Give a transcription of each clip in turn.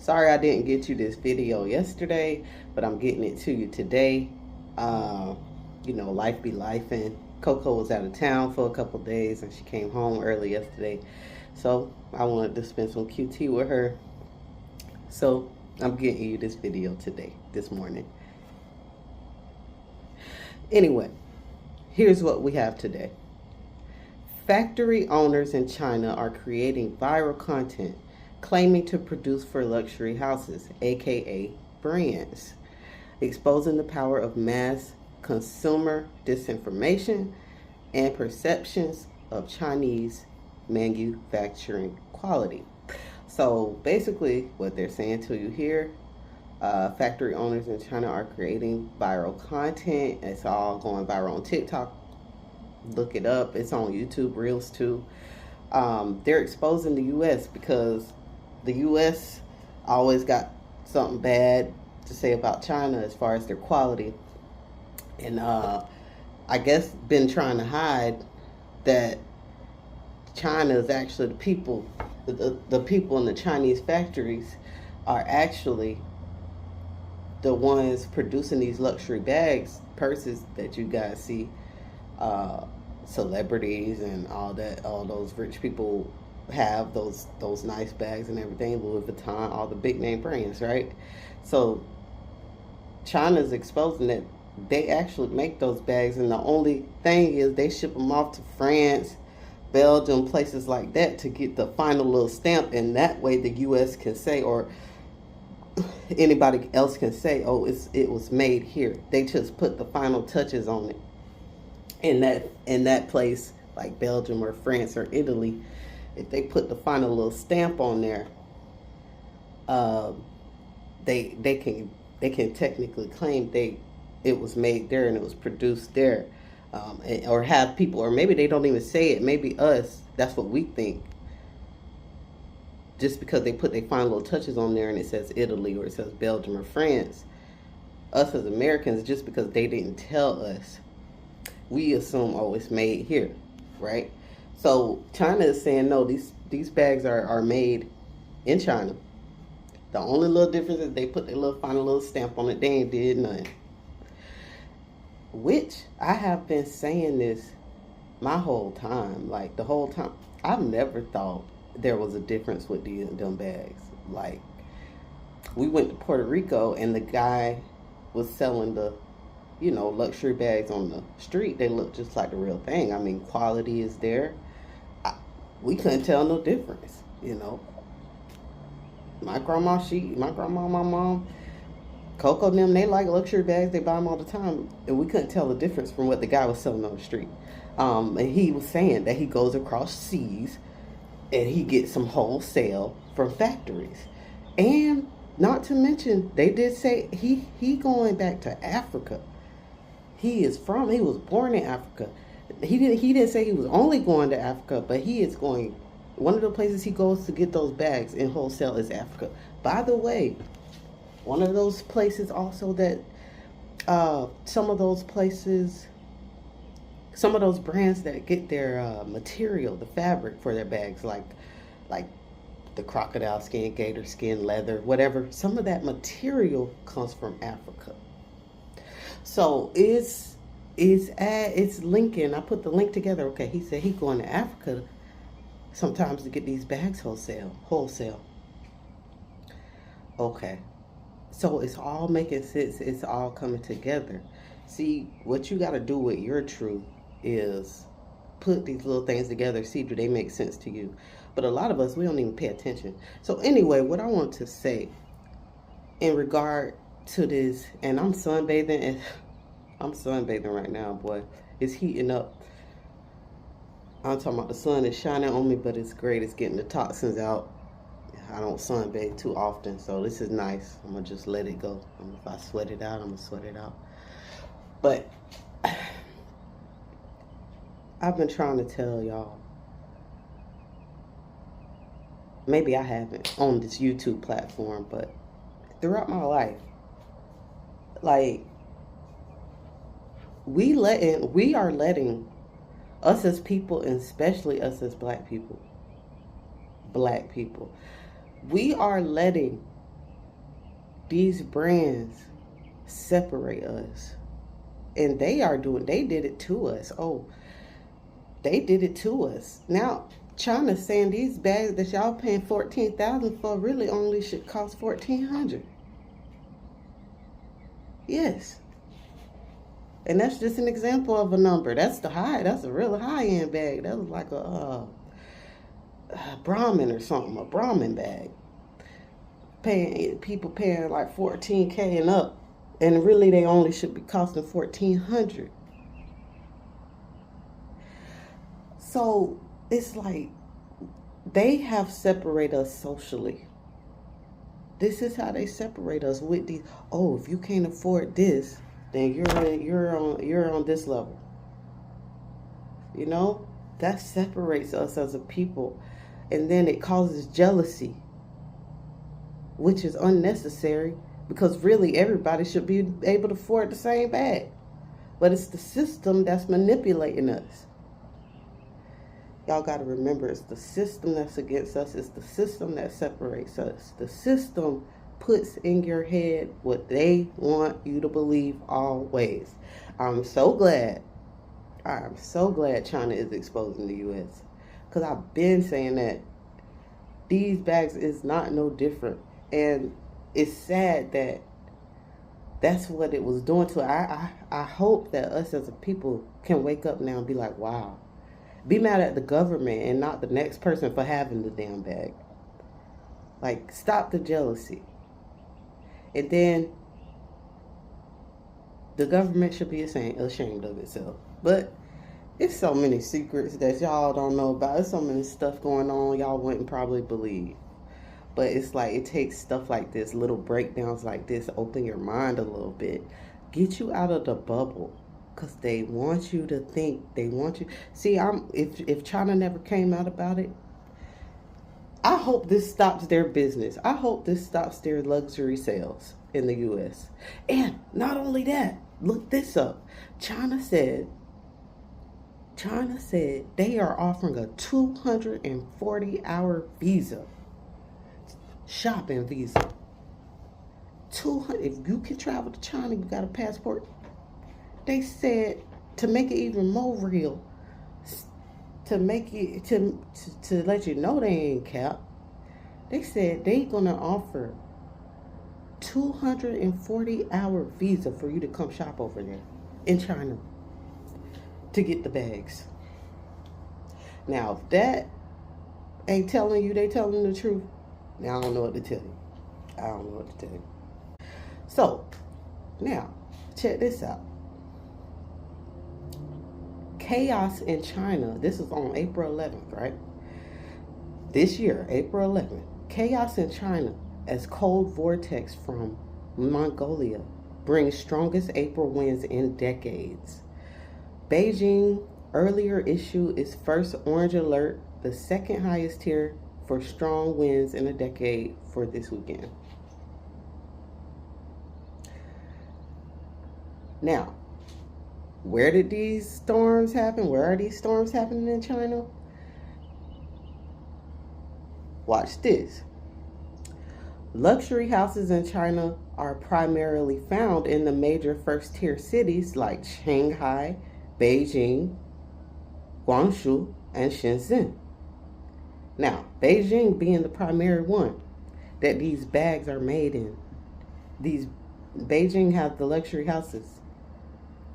Sorry I didn't get you this video yesterday, but I'm getting it to you today. Life be life, and Coco was out of town for a couple days and she came home early yesterday. So I wanted to spend some QT with her. So I'm getting you this video today, this morning. Anyway, here's what we have today. Factory owners in China are creating viral content claiming to produce for luxury houses, aka brands, exposing the power of mass consumer disinformation and perceptions of Chinese manufacturing quality. So basically, what they're saying to you here, factory owners in China are creating viral content. It's all going viral on TikTok. Look it up. It's on YouTube Reels too. They're exposing the U.S. because the U.S. always got something bad to say about China as far as their quality. And I guess been trying to hide that China is actually the people in the Chinese factories are actually the ones producing these luxury bags, purses that you guys see, celebrities and all those rich people have those nice bags and everything, Louis Vuitton, all the big name brands, right? So China's exposing that they actually make those bags, and the only thing is they ship them off to France, Belgium, places like that to get the final little stamp, and that way the U.S. can say, or anybody else can say, oh, it was made here. They just put the final touches on it. In that place, like Belgium or France or Italy, if they put the final little stamp on there, they can technically claim it was made there and it was produced there, or have people, or maybe they don't even say it. Maybe us, that's what we think. Just because they put their final little touches on there and it says Italy or it says Belgium or France, us as Americans, just because they didn't tell us, we assume, oh, it's made here, right? So China is saying, no, these bags are made in China. The only little difference is they put their little final little stamp on it. They ain't did nothing. Which I have been saying this my whole time. Like the whole time. I've never thought there was a difference with them bags. Like, we went to Puerto Rico and the guy was selling the luxury bags on the street. They look just like the real thing. I mean, quality is there. We couldn't tell no difference. My grandma, my mom, Coco and them, they like luxury bags. They buy them all the time. And we couldn't tell the difference from what the guy was selling on the street. And he was saying that he goes across seas and he gets some wholesale from factories. And not to mention, they did say he going back to Africa. He was born in Africa. He didn't say he was only going to Africa, but he is going, one of the places he goes to get those bags in wholesale is Africa. By the way, one of those places also that some of those brands that get their material, the fabric for their bags, like the crocodile skin, gator skin, leather, whatever, some of that material comes from Africa. So it's linking. I put the link together. Okay, he said he's going to Africa sometimes to get these bags wholesale. Okay, so it's all making sense. It's all coming together. See, what you got to do with your truth is put these little things together, see, do they make sense to you? But a lot of us, we don't even pay attention. So anyway, what I want to say in regard to this, and I'm sunbathing right now, boy. It's heating up. I'm talking about the sun is shining on me, but it's great. It's getting the toxins out. I don't sunbathe too often, so this is nice. I'm gonna just let it go. If I sweat it out, I'm gonna sweat it out. But I've been trying to tell y'all, maybe I haven't on this YouTube platform, but throughout my life, like, we are letting us as people, and especially us as black people, we are letting These brands separate us. And they did it to us. Oh, they did it to us. Now, China's saying these bags that y'all paying $14,000 for really only should cost $1,400. Yes. And that's just an example of a number. That's a real high-end bag. That was like a Brahmin or something, a Brahmin bag. People paying like $14K and up. And really they only should be costing $1,400. So it's like they have separated us socially. This is how they separate us with these. Oh, if you can't afford this, then you're on this level. You know, that separates us as a people, and then it causes jealousy, which is unnecessary because really everybody should be able to afford the same bag, but it's the system that's manipulating us. Y'all got to remember, it's the system that's against us. It's the system that separates us. The system puts in your head what they want you to believe always. I'm so glad China is exposing the U.S. because I've been saying that these bags is not no different. And it's sad that that's what it was doing to us. I hope that us as a people can wake up now and be like, wow. Be mad at the government and not the next person for having the damn bag. Like, stop the jealousy. And then the government should be ashamed of itself. But it's so many secrets that y'all don't know about. There's so many stuff going on y'all wouldn't probably believe. But it's like, it takes stuff like this, little breakdowns like this, open your mind a little bit. Get you out of the bubble. Because they want you to think, they want you. See, if China never came out about it, I hope this stops their business. I hope this stops their luxury sales in the U.S. And not only that, look this up. China said they are offering a 240-hour visa, shopping visa. If you can travel to China, you got a passport. They said, to make it even more real, to make it to let you know they ain't capped, they said they gonna offer 240-hour visa for you to come shop over there in China to get the bags. Now, if that ain't telling you they telling the truth, now I don't know what to tell you. So, now, check this out. Chaos in China. This is on April 11th, right? This year, April 11th. Chaos in China as cold vortex from Mongolia brings strongest April winds in decades. Beijing earlier issued its first orange alert, the second highest tier for strong winds in a decade for this weekend. Now, where did these storms happen? Where are these storms happening in China? Watch this. Luxury houses in China are primarily found in the major first-tier cities like Shanghai, Beijing, Guangzhou, and Shenzhen. Now, Beijing being the primary one that these bags are made in. Beijing has the luxury houses,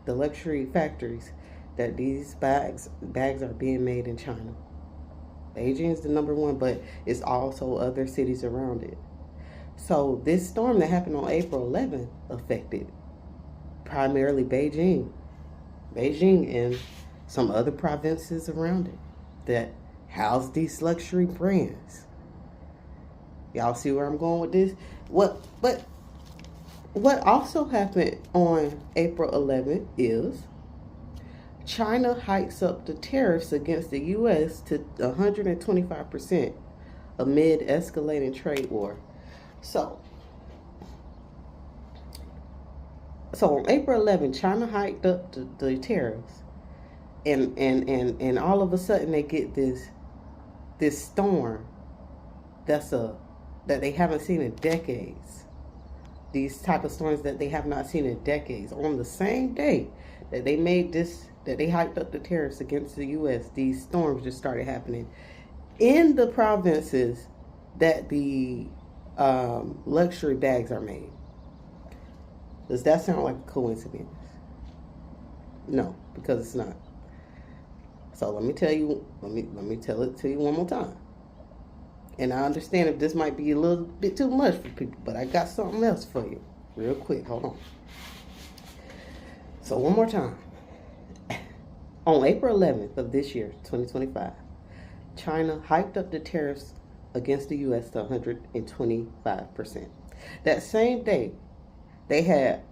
the luxury factories that these bags are being made in China. Beijing is the number one, but it's also other cities around it. So this storm that happened on April 11th affected primarily Beijing and some other provinces around it that house these luxury brands. Y'all see where I'm going with this? What also happened on April 11th is China hikes up the tariffs against the U.S. to 125% amid escalating trade war. So on April 11th, China hiked up the tariffs, and all of a sudden they get this storm that they haven't seen in decades. these type of storms that they have not seen in decades. On the same day that they made this, that they hiked up the tariffs against the U.S., these storms just started happening in the provinces that the luxury bags are made. Does that sound like a coincidence? No, because it's not. So let me tell you, let me tell it to you one more time. And I understand if this might be a little bit too much for people, but I got something else for you. Real quick, hold on. So one more time. On April 11th of this year, 2025, China hiked up the tariffs against the U.S. to 125%. That same day, they had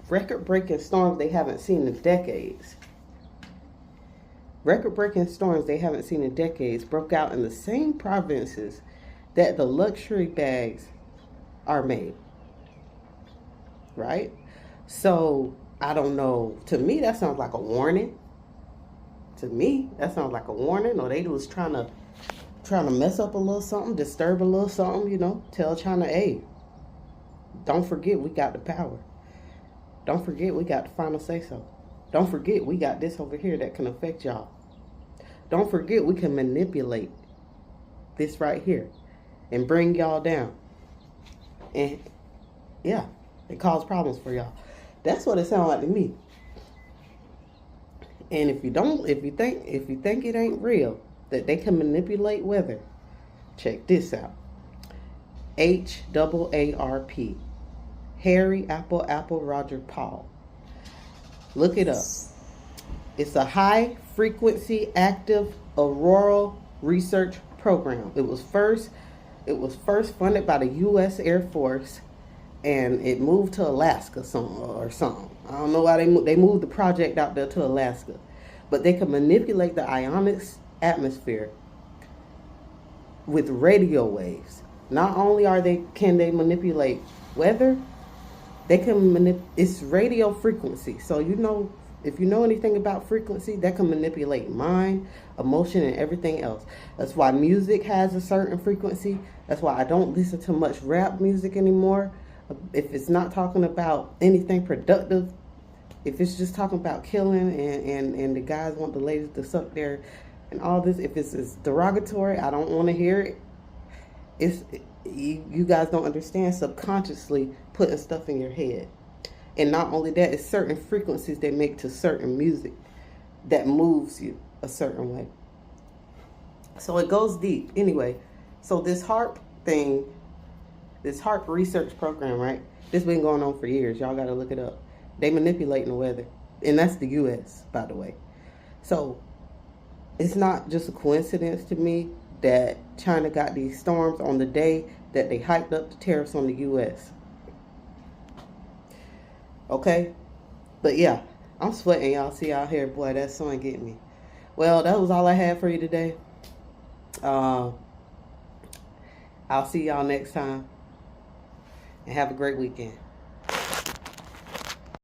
record-breaking storms they haven't seen in decades. Record-breaking storms they haven't seen in decades broke out in the same provinces that the luxury bags are made. Right? So, I don't know. To me, that sounds like a warning. To me, that sounds like a warning. Or they was trying to mess up a little something, disturb a little something, you know. Tell China, hey, don't forget we got the power. Don't forget we got the final say-so. Don't forget we got this over here that can affect y'all. Don't forget we can manipulate this right here and bring y'all down. And yeah, it cause problems for y'all. That's what it sounds like to me. And if you think it ain't real that they can manipulate weather, check this out. HAARP. Harry Apple Roger Paul. Look it up. It's a high frequency active auroral research program. It was first funded by the U.S. Air Force, and it moved to Alaska or something. I don't know why they moved the project out there to Alaska, but they can manipulate the ionic atmosphere with radio waves. Not only can they manipulate weather, they can it's radio frequency. So if you know anything about frequency, that can manipulate mind, emotion, and everything else. That's why music has a certain frequency. That's why I don't listen to much rap music anymore. If it's not talking about anything productive, if it's just talking about killing and the guys want the ladies to suck their and all this, if it's derogatory, I don't want to hear it. You guys don't understand subconsciously putting stuff in your head. And not only that, it's certain frequencies they make to certain music that moves you a certain way. So it goes deep. Anyway, so this HAARP thing, this HAARP research program, right? This been going on for years. Y'all got to look it up. They manipulating the weather. And that's the U.S., by the way. So it's not just a coincidence to me that China got these storms on the day that they hiked up the tariffs on the U.S. Okay? But yeah, I'm sweating, y'all. See out here, boy, that sun getting me. Well, that was all I had for you today. I'll see y'all next time. And have a great weekend.